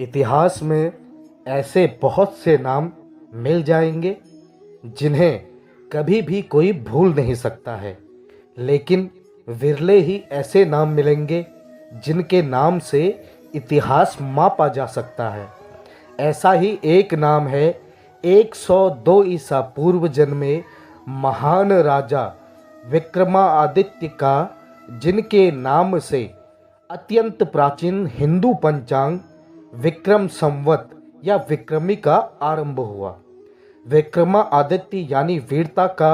इतिहास में ऐसे बहुत से नाम मिल जाएंगे जिन्हें कभी भी कोई भूल नहीं सकता है, लेकिन विरले ही ऐसे नाम मिलेंगे जिनके नाम से इतिहास मापा जा सकता है। ऐसा ही एक नाम है 102 ईसा पूर्व जन्मे महान राजा विक्रमादित्य का, जिनके नाम से अत्यंत प्राचीन हिंदू पंचांग विक्रम संवत या विक्रमी का आरंभ हुआ। विक्रमादित्य यानी वीरता का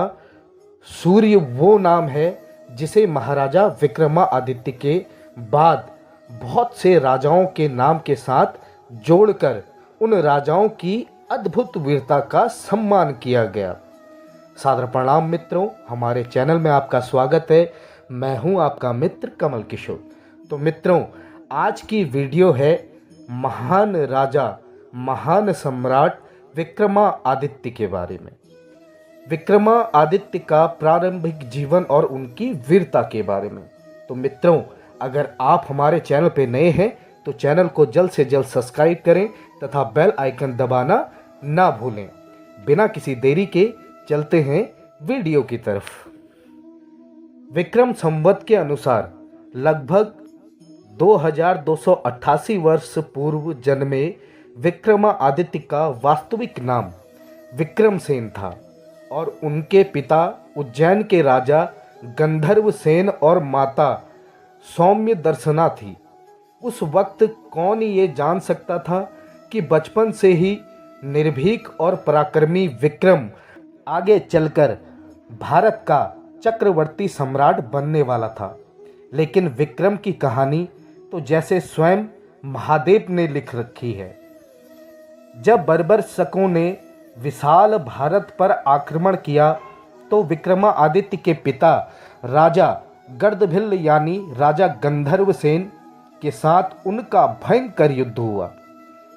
सूर्य वो नाम है जिसे महाराजा विक्रमादित्य के बाद बहुत से राजाओं के नाम के साथ जोड़कर उन राजाओं की अद्भुत वीरता का सम्मान किया गया। सादर प्रणाम मित्रों, हमारे चैनल में आपका स्वागत है। मैं हूं आपका मित्र कमल किशोर। तो मित्रों, आज की वीडियो है महान राजा, महान सम्राट विक्रमादित्य के बारे में। विक्रमादित्य का प्रारंभिक जीवन और उनकी वीरता के बारे में। तो मित्रों, अगर आप हमारे चैनल पे नए हैं तो चैनल को जल्द से जल्द सब्सक्राइब करें तथा बेल आइकन दबाना ना भूलें। बिना किसी देरी के चलते हैं वीडियो की तरफ। विक्रम संवत के अनुसार लगभग 2288 वर्ष पूर्व जन्मे विक्रमादित्य का वास्तविक नाम विक्रमसेन था और उनके पिता उज्जैन के राजा गंधर्वसेन और माता सौम्य दर्शना थी। उस वक्त कौन ये जान सकता था कि बचपन से ही निर्भीक और पराक्रमी विक्रम आगे चलकर भारत का चक्रवर्ती सम्राट बनने वाला था। लेकिन विक्रम की कहानी तो जैसे स्वयं महादेव ने लिख रखी है। जब बर्बर शकों ने विशाल भारत पर आक्रमण किया तो विक्रमादित्य के पिता राजा गर्दभिल्ल यानी राजा गंधर्वसेन के साथ उनका भयंकर युद्ध हुआ,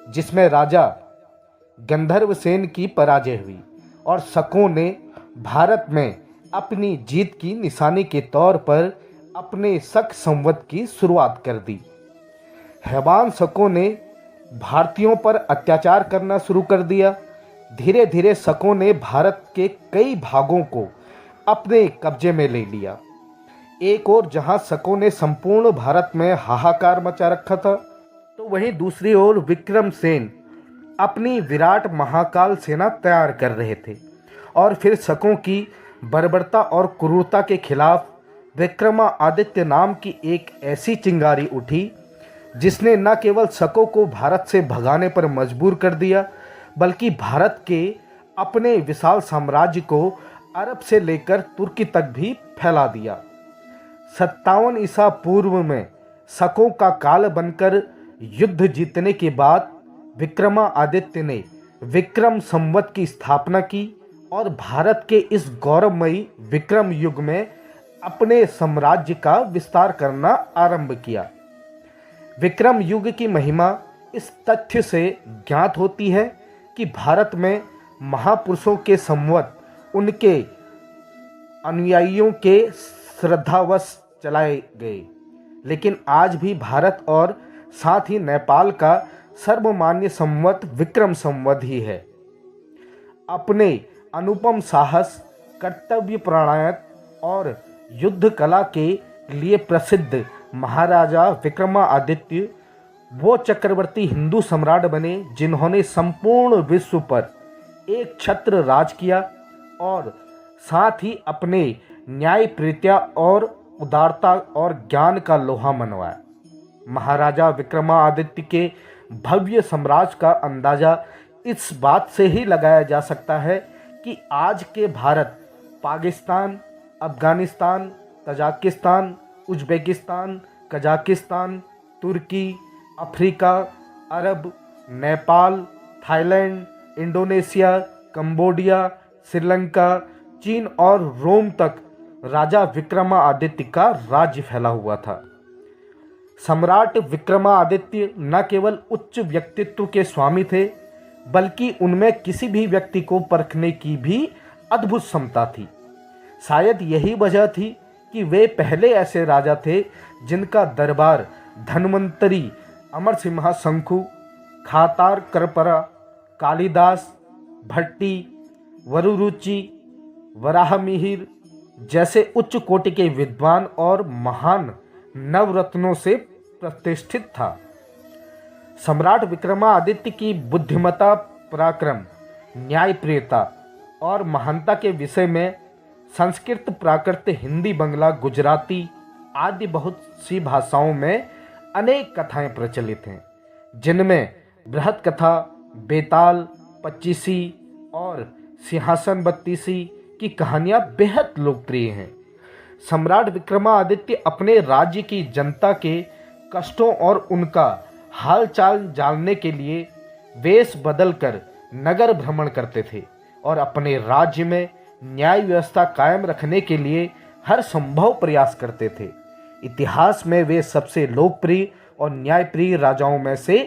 जिसमें राजा गंधर्वसेन की पराजय हुई और शकों ने भारत में अपनी जीत की निशानी के तौर पर अपने शक संवत की शुरुआत कर दी। हैवान शकों ने भारतीयों पर अत्याचार करना शुरू कर दिया। धीरे धीरे शकों ने भारत के कई भागों को अपने कब्जे में ले लिया। एक और जहां शकों ने संपूर्ण भारत में हाहाकार मचा रखा था, तो वहीं दूसरी ओर विक्रमसेन अपनी विराट महाकाल सेना तैयार कर रहे थे और फिर शकों की बर्बरता और क्रूरता के खिलाफ विक्रमादित्य नाम की एक ऐसी चिंगारी उठी जिसने न केवल शकों को भारत से भगाने पर मजबूर कर दिया, बल्कि भारत के अपने विशाल साम्राज्य को अरब से लेकर तुर्की तक भी फैला दिया। 57 ईसा पूर्व में शकों का काल बनकर युद्ध जीतने के बाद विक्रमादित्य ने विक्रम संवत की स्थापना की और भारत के इस गौरवमयी विक्रम युग में अपने साम्राज्य का विस्तार करना आरंभ किया। विक्रम युग की महिमा इस तथ्य से ज्ञात होती है कि भारत में महापुरुषों के संवत उनके अनुयायियों के श्रद्धावश चलाए गए। लेकिन आज भी भारत और साथ ही नेपाल का सर्वमान्य संवत विक्रम संवत ही है। अपने अनुपम साहस, कर्तव्य परायण और युद्ध कला के लिए प्रसिद्ध महाराजा विक्रमादित्य वो चक्रवर्ती हिंदू सम्राट बने जिन्होंने संपूर्ण विश्व पर एक छत्र राज किया और साथ ही अपने न्यायप्रीत्या और उदारता और ज्ञान का लोहा मनवाया। महाराजा विक्रमादित्य के भव्य साम्राज्य का अंदाजा इस बात से ही लगाया जा सकता है कि आज के Bharat, Pakistan, Afghanistan, Tajikistan, Uzbekistan, Kazakhstan, तुर्की, Africa, Arab, Nepal, Thailand, Indonesia, Cambodia, Sri Lanka, चीन और रोम तक राजा विक्रमादित्य का राज्य फैला हुआ था। सम्राट विक्रमादित्य न केवल उच्च व्यक्तित्व के स्वामी थे, बल्कि उनमें किसी भी व्यक्ति को परखने की भी अद्भुत क्षमता थी। शायद यही वजह थी कि वे पहले ऐसे राजा थे जिनका दरबार धन्वंतरी, अमरसिम्हा शंकु, खातार करपरा, कालिदास, भट्टी, वरुरुचि, वराहमिहिर जैसे उच्च कोटि के विद्वान और महान नवरत्नों से प्रतिष्ठित था। सम्राट विक्रमादित्य की बुद्धिमत्ता, पराक्रम, न्यायप्रियता और महानता के विषय में संस्कृत, प्राकृत, हिंदी, बंगला, गुजराती आदि बहुत सी भाषाओं में अनेक कथाएं प्रचलित हैं, जिनमें बृहत कथा, बेताल, पच्चीसी और सिंहासन बत्तीसी की कहानियां बेहद लोकप्रिय हैं। सम्राट विक्रमादित्य अपने राज्य की जनता के कष्टों और उनका हालचाल जानने के लिए वेश बदलकर नगर भ्रमण करते थे और अपने राज्य में न्याय व्यवस्था कायम रखने के लिए हर संभव प्रयास करते थे। इतिहास में वे सबसे लोकप्रिय और न्यायप्रिय राजाओं में से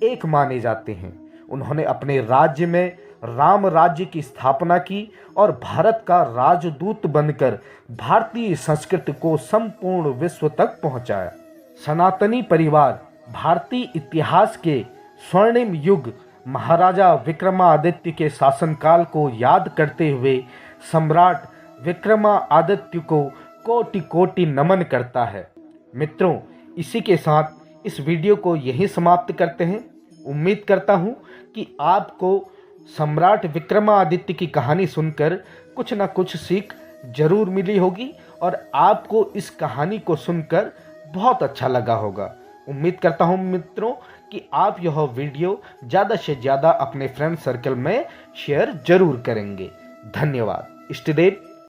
एक माने जाते हैं। उन्होंने अपने राज्य में राम राज्य की स्थापना की और भारत का राजदूत बनकर भारतीय संस्कृति को संपूर्ण विश्व तक पहुंचाया। सनातनी परिवार भारतीय इतिहास के स्वर्णिम युग महाराजा विक्रमादित्य के शासनकाल को याद करते हुए सम्राट विक्रमादित्य को कोटि कोटि नमन करता है। मित्रों, इसी के साथ इस वीडियो को यहीं समाप्त करते हैं। उम्मीद करता हूं कि आपको सम्राट विक्रमादित्य की कहानी सुनकर कुछ ना कुछ सीख जरूर मिली होगी और आपको इस कहानी को सुनकर बहुत अच्छा लगा होगा। उम्मीद करता हूं मित्रों कि आप यह वीडियो ज़्यादा से ज़्यादा अपने फ्रेंड सर्कल में शेयर जरूर करेंगे। धन्यवाद। स्टे